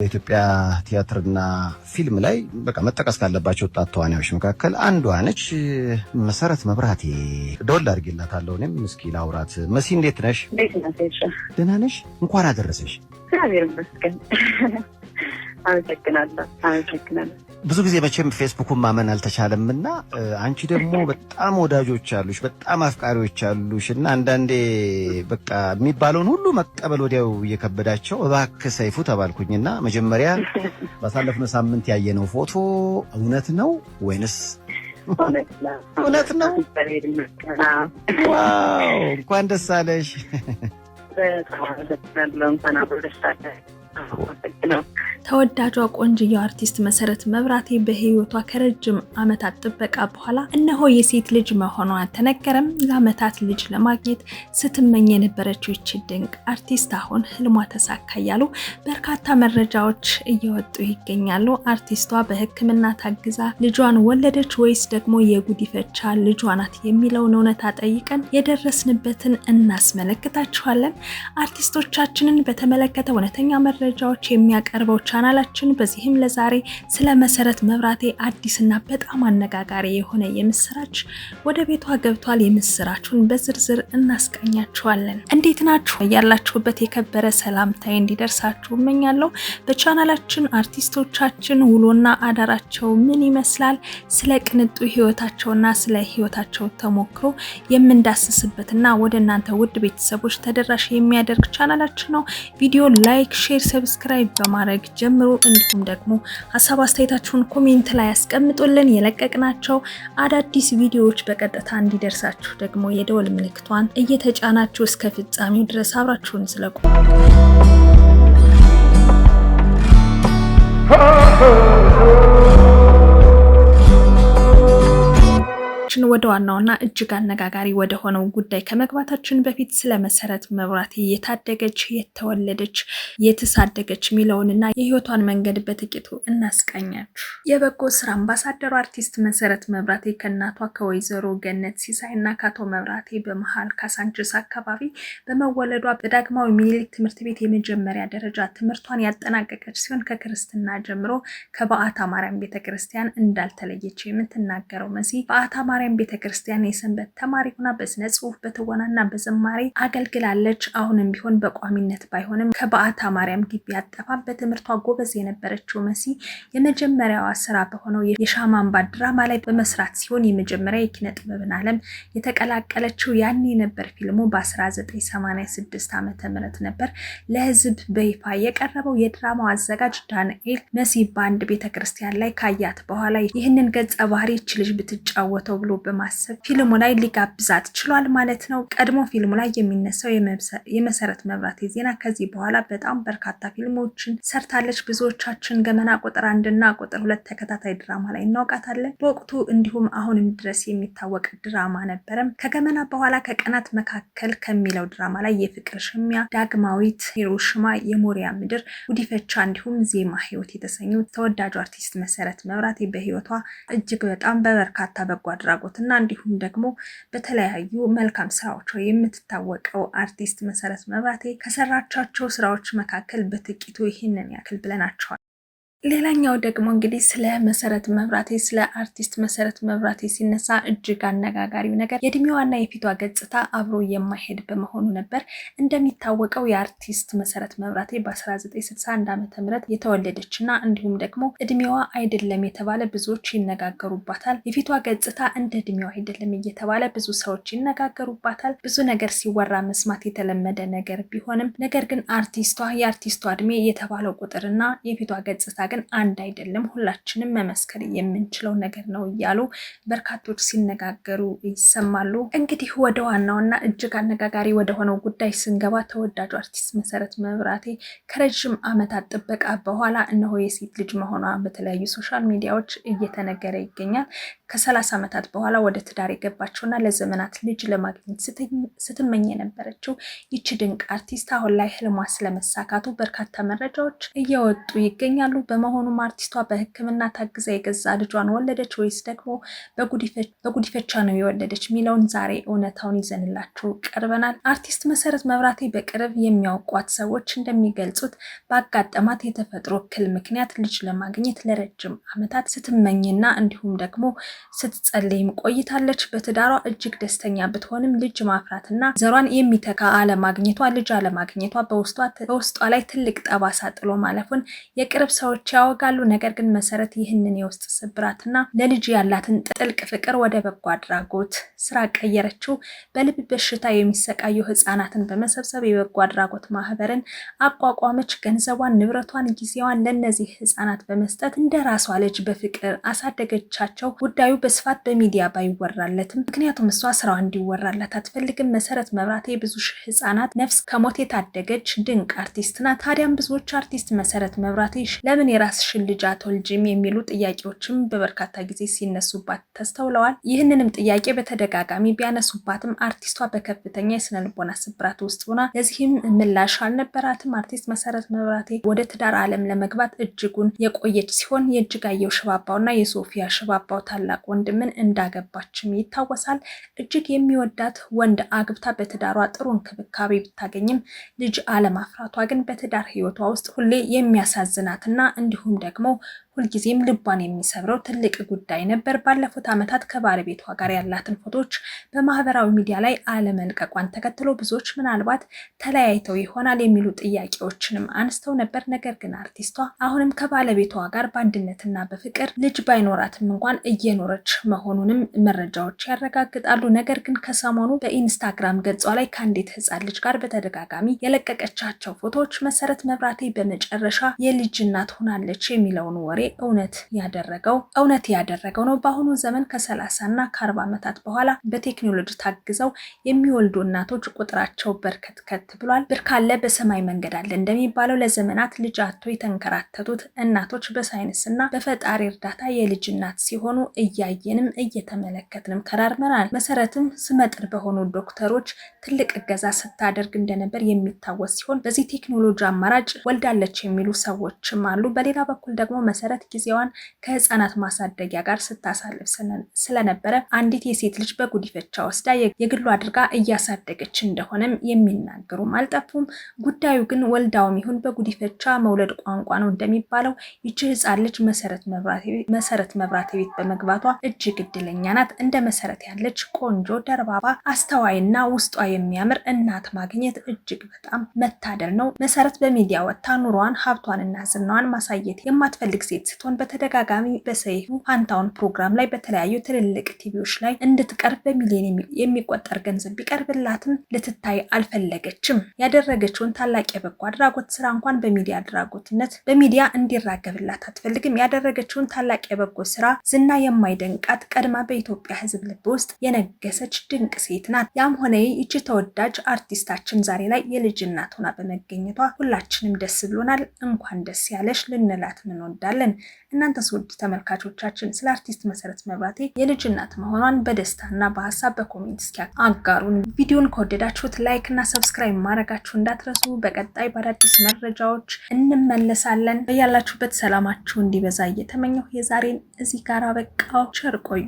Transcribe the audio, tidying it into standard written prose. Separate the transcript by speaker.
Speaker 1: በኢትዮጵያ ቲያትርና ፊልም ላይ በቃ መጠቀስ ካለባቸው ወጣት ተዋናዮች መካከል አንዷ ነች። መሰረት መብራቴ ደወል አድርጌላታለሁ። እኔም እስኪ ላውራት። መሲ እንዴት ነሽ? ደህና ነሽ? እንኳን አደረሰሽ።
Speaker 2: እግዚአብሔር ይመስገን። አመሰግናለሁ።
Speaker 1: ብዙ ጊዜ መቼም ፌስቡክን ማመን አልተቻለምና አንቺ ደግሞ በጣም ወዳጆች አሉሽ፣ በጣም አፍቃሪዎች አሉሽ እና አንዳንዴ በቃ የሚባለውን ሁሉ መቀበል ወዲያው እየከበዳቸው እባክህ ሰይፉ ተባልኩኝና መጀመሪያ ባሳለፍነው ሳምንት ያየነው ፎቶ እውነት ነው ወይንስ? እውነት ነው። ዋው እንኳን ደስ አለሽ።
Speaker 3: ተወዳጇ ቆንጅየው አርቲስት መሰረት መብራቴ በህይወቷ ከረጅም ዓመታት ጥበቃ በኋላ እነሆ የሴት ልጅ መሆኗ ተነገረም። ለዓመታት ልጅ ለማግኘት ስትመኝ የነበረችው ይህች ድንቅ አርቲስት አሁን ህልሟ ተሳካ እያሉ በርካታ መረጃዎች እየወጡ ይገኛሉ። አርቲስቷ በሕክምና ታግዛ ልጇን ወለደች ወይስ ደግሞ የጉዲፈቻ ልጇ ናት የሚለውን እውነታ ጠይቀን የደረስንበትን እናስመለክታችኋለን። አርቲስቶቻችንን በተመለከተ እውነተኛ መረጃዎች የሚያቀርበው ቻናላችን በዚህም ለዛሬ ስለ መሰረት መብራቴ አዲስና በጣም አነጋጋሪ የሆነ የምስራች ወደ ቤቷ ገብቷል። የምስራቹን በዝርዝር እናስቃኛችኋለን። እንዴት ናችሁ? ያላችሁበት የከበረ ሰላምታዬ እንዲደርሳችሁ እመኛለሁ። በቻናላችን አርቲስቶቻችን ውሎና አዳራቸው ምን ይመስላል፣ ስለ ቅንጡ ህይወታቸውና ስለ ህይወታቸው ተሞክሮ የምንዳስስበትና ወደ እናንተ ውድ ቤተሰቦች ተደራሽ የሚያደርግ ቻናላችን ነው። ቪዲዮ ላይክ፣ ሼር፣ ሰብስክራይብ በማድረግ ጀምሩ። እንዲሁም ደግሞ ሐሳብ አስተያየታችሁን ኮሜንት ላይ ያስቀምጡልን። የለቀቅናቸው አዳዲስ ቪዲዮዎች በቀጥታ እንዲደርሳችሁ ደግሞ የደወል ምልክቷን እየተጫናችሁ እስከ ፍጻሜው ድረስ አብራችሁን ስለቆዩ ወደ ዋናውና እጅግ አነጋጋሪ ወደ ሆነው ጉዳይ ከመግባታችን በፊት ስለ መሰረት መብራቴ የታደገች የተወለደች የተሳደገች ሚለውንና የህይወቷን መንገድ በጥቂቱ እናስቃኛችሁ። የበጎ ስራ አምባሳደሩ አርቲስት መሰረት መብራቴ ከእናቷ ከወይዘሮ ገነት ሲሳይና ከአቶ መብራቴ በመሃል ካሳንችስ አካባቢ በመወለዷ በዳግማዊ ምኒልክ ትምህርት ቤት የመጀመሪያ ደረጃ ትምህርቷን ያጠናቀቀች ሲሆን ከክርስትና ጀምሮ ከበዓታ ማርያም ቤተክርስቲያን እንዳልተለየች የምትናገረው መሲ በዓታ ማርያም ቤተክርስቲያን የሰንበት ተማሪ ሆና በስነ ጽሁፍ በትወናና በዝማሬ አገልግላለች። አሁንም ቢሆን በቋሚነት ባይሆንም ከበዓታ ማርያም ግቢ አጠፋም በትምህርቷ ጎበዝ የነበረችው መሲ የመጀመሪያዋ ስራ በሆነው የሻማ አምባ ድራማ ላይ በመስራት ሲሆን የመጀመሪያ የኪነ ጥበብን ዓለም የተቀላቀለችው ያኔ ነበር። ፊልሙ በ1986 ዓ.ም ነበር ለህዝብ በይፋ የቀረበው። የድራማው አዘጋጅ ዳንኤል መሲ በአንድ ቤተክርስቲያን ላይ ካያት በኋላ ይህንን ገጸ ባህሪ እች ልጅ ብትጫወተው ብሎ በማሰብ ፊልሙ ላይ ሊጋብዛት ችሏል ማለት ነው። ቀድሞ ፊልሙ ላይ የሚነሳው የመሰረት መብራቴ ዜና ከዚህ በኋላ በጣም በርካታ ፊልሞችን ሰርታለች። ብዙዎቻችን ገመና ቁጥር 1 እና ቁጥር 2 ተከታታይ ድራማ ላይ እናውቃታለን። በወቅቱ እንዲሁም አሁንም ድረስ የሚታወቅ ድራማ ነበረም። ከገመና በኋላ ከቀናት መካከል ከሚለው ድራማ ላይ የፍቅር ሽሚያ፣ ዳግማዊት፣ ሂሮሽማ፣ የሞሪያ ምድር፣ ጉዲፈቻ እንዲሁም ዜማ ህይወት የተሰኙ ተወዳጁ አርቲስት መሰረት መብራቴ በህይወቷ እጅግ በጣም በበርካታ በጎ አድራጎትና እንዲሁም ደግሞ በተለያዩ መልካም ስራዎች የምትታወቀው አርቲስት መሰረት መብራቴ ከሰራቻቸው ስራዎች መካከል በጥቂቱ ይህንን ያክል ብለናቸዋል። ሌላኛው ደግሞ እንግዲህ ስለ መሰረት መብራቴ ስለ አርቲስት መሰረት መብራቴ ሲነሳ እጅግ አነጋጋሪው ነገር የእድሜዋና የፊቷ ገጽታ አብሮ የማይሄድ በመሆኑ ነበር። እንደሚታወቀው የአርቲስት መሰረት መብራቴ በ1961 ዓ.ም የተወለደችና እንዲሁም ደግሞ እድሜዋ አይደለም የተባለ ብዙዎች ይነጋገሩባታል። የፊቷ ገጽታ እንደ እድሜዋ አይደለም እየተባለ ብዙ ሰዎች ይነጋገሩባታል። ብዙ ነገር ሲወራ መስማት የተለመደ ነገር ቢሆንም ነገር ግን የአርቲስቷ እድሜ የተባለው ቁጥርና የፊቷ ገጽታ ግን አንድ አይደለም፣ ሁላችንም መመስከር የምንችለው ነገር ነው እያሉ በርካቶች ሲነጋገሩ ይሰማሉ። እንግዲህ ወደ ዋናውና እጅግ አነጋጋሪ ወደ ሆነው ጉዳይ ስንገባ ተወዳጁ አርቲስት መሰረት መብራቴ ከረጅም ዓመታት ጥበቃ በኋላ እነሆ የሴት ልጅ መሆኗ በተለያዩ ሶሻል ሚዲያዎች እየተነገረ ይገኛል። ከ30 ዓመታት በኋላ ወደ ትዳር የገባቸውና ለዘመናት ልጅ ለማግኘት ስትመኝ የነበረችው ይቺ ድንቅ አርቲስት አሁን ላይ ህልሟ ስለመሳካቱ በርካታ መረጃዎች እየወጡ ይገኛሉ። በመሆኑም አርቲስቷ በሕክምና ታግዛ የገዛ ልጇን ወለደች ወይስ ደግሞ በጉዲፈቻ ነው የወለደች ሚለውን ዛሬ እውነታውን ይዘንላችሁ ቀርበናል። አርቲስት መሰረት መብራቴ በቅርብ የሚያውቋት ሰዎች እንደሚገልጹት ባጋጠማት የተፈጥሮ እክል ምክንያት ልጅ ለማግኘት ለረጅም ዓመታት ስትመኝና እንዲሁም ደግሞ ስትጸልይም ቆይታለች። በትዳሯ እጅግ ደስተኛ ብትሆንም ልጅ ማፍራትና ዘሯን የሚተካ አለማግኘቷ በውስጧ ላይ ትልቅ ጠባሳ ጥሎ ማለፉን የቅርብ ሰዎች ያወጋሉ። ነገር ግን መሰረት ይህንን የውስጥ ስብራትና ለልጅ ያላትን ጥልቅ ፍቅር ወደ በጎ አድራጎት ስራ ቀየረችው። በልብ በሽታ የሚሰቃዩ ህፃናትን በመሰብሰብ የበጎ አድራጎት ማህበርን አቋቋመች። ገንዘቧን፣ ንብረቷን፣ ጊዜዋን ለነዚህ ህፃናት በመስጠት እንደራሷ ልጅ በፍቅር አሳደገቻቸው። ጉዳዩ በስፋት በሚዲያ ባይወራለትም ምክንያቱም እሷ ስራዋ እንዲወራላት አትፈልግም። መሰረት መብራቴ ብዙ ሺህ ህፃናት ነፍስ ከሞት የታደገች ድንቅ አርቲስት ናት። ታዲያም ብዙዎች አርቲስት መሰረት መብራቴ ለምን የራስሽን ልጅ አትወልጂም የሚሉ ጥያቄዎችም በበርካታ ጊዜ ሲነሱባት ተስተውለዋል። ይህንንም ጥያቄ በተደጋጋሚ ቢያነሱባትም አርቲስቷ በከፍተኛ የስነልቦና ስብራት ውስጥ ሆና ለዚህም ምላሽ አልነበራትም። አርቲስት መሰረት መብራቴ ወደ ትዳር ዓለም ለመግባት እጅጉን የቆየች ሲሆን የእጅጋየሁ ሽባባውና የሶፊያ ሽባባው ታላቅ ወንድምን እንዳገባችም ይታወሳል። እጅግ የሚወዳት ወንድ አግብታ በትዳሯ ጥሩ እንክብካቤ ብታገኝም ልጅ አለማፍራቷ ግን በትዳር ህይወቷ ውስጥ ሁሌ የሚያሳዝናትና እንዲሁም ደግሞ ሁልጊዜም ልቧን የሚሰብረው ትልቅ ጉዳይ ነበር። ባለፉት ዓመታት ከባለቤቷ ጋር ያላትን ፎቶዎች በማህበራዊ ሚዲያ ላይ አለመልቀቋን ተከትሎ ብዙዎች ምናልባት ተለያይተው ይሆናል የሚሉ ጥያቄዎችንም አንስተው ነበር። ነገር ግን አርቲስቷ አሁንም ከባለቤቷ ጋር በአንድነትና በፍቅር ልጅ ባይኖራትም እንኳን እየኖረች መሆኑንም መረጃዎች ያረጋግጣሉ። ነገር ግን ከሰሞኑ በኢንስታግራም ገጿ ላይ ከአንዲት ህፃን ልጅ ጋር በተደጋጋሚ የለቀቀቻቸው ፎቶዎች መሰረት መብራቴ በመጨረሻ የልጅ እናት ሆናለች የሚለውን ወሬ እውነት ያደረገው ነው። በአሁኑ ዘመን ከ30 እና ከ40 ዓመታት በኋላ በቴክኖሎጂ ታግዘው የሚወልዱ እናቶች ቁጥራቸው በርከት ብሏል። ብር ካለ በሰማይ መንገድ አለ እንደሚባለው ለዘመናት ልጅ አጥቶ የተንከራተቱት እናቶች በሳይንስና በፈጣሪ እርዳታ የልጅ እናት ሲሆኑ እያየንም እየተመለከትንም ከራርመናል። መሰረትም ስመጥር በሆኑ ዶክተሮች ትልቅ እገዛ ስታደርግ እንደነበር የሚታወስ ሲሆን በዚህ ቴክኖሎጂ አማራጭ ወልዳለች የሚሉ ሰዎችም አሉ። በሌላ በኩል ደግሞ መሰረት ጊዜዋን ከህፃናት ማሳደጊያ ጋር ስታሳልፍ ስለነበረ አንዲት የሴት ልጅ በጉዲፈቻ ወስዳ የግሉ አድርጋ እያሳደገች እንደሆነም የሚናገሩም አልጠፉም። ጉዳዩ ግን ወልዳውም ይሁን በጉዲፈቻ መውለድ ቋንቋ ነው እንደሚባለው ይቺ ህፃን ልጅ መሰረት መብራቴ ቤት በመግባቷ እጅግ እድለኛ ናት። እንደ መሰረት ያለች ቆንጆ፣ ደርባባ፣ አስተዋይና ውስጧ የሚያምር እናት ማግኘት እጅግ በጣም መታደል ነው። መሰረት በሚዲያ ወጥታ ኑሯን፣ ሀብቷንና ዝናዋን ማሳየት የማትፈልግ ሴት ስትሆን በተደጋጋሚ በሰይፉ ፋንታውን ፕሮግራም ላይ በተለያዩ ትልልቅ ቲቪዎች ላይ እንድትቀርብ በሚሊዮን የሚቆጠር ገንዘብ ቢቀርብላትም ልትታይ አልፈለገችም። ያደረገችውን ታላቅ የበጎ አድራጎት ስራ እንኳን በሚዲያ እንዲራገብላት አትፈልግም። ያደረገችውን ታላቅ የበጎ ስራ ዝና የማይደንቃት ቀድማ በኢትዮጵያ ህዝብ ልብ ውስጥ የነገሰች ድንቅ ሴት ናት። ያም ሆነ ይቺ ተወዳጅ አርቲስታችን ዛሬ ላይ የልጅ እናት ሆና በመገኘቷ ሁላችንም ደስ ብሎናል። እንኳን ደስ ያለሽ ልንላት እንወዳለን። እናንተስ ውድ ተመልካቾቻችን ስለ አርቲስት መሰረት መብራቴ የልጅ እናት መሆኗን በደስታና በሐሳብ በኮሜንት እስኪ አጋሩን። ቪዲዮን ከወደዳችሁት ላይክ እና ሰብስክራይብ ማድረጋችሁ እንዳትረሱ። በቀጣይ በአዳዲስ መረጃዎች እንመለሳለን። በያላችሁበት ሰላማችሁ እንዲበዛ እየተመኘሁ የዛሬን እዚህ ጋር በቃው። ቸር ቆዩ።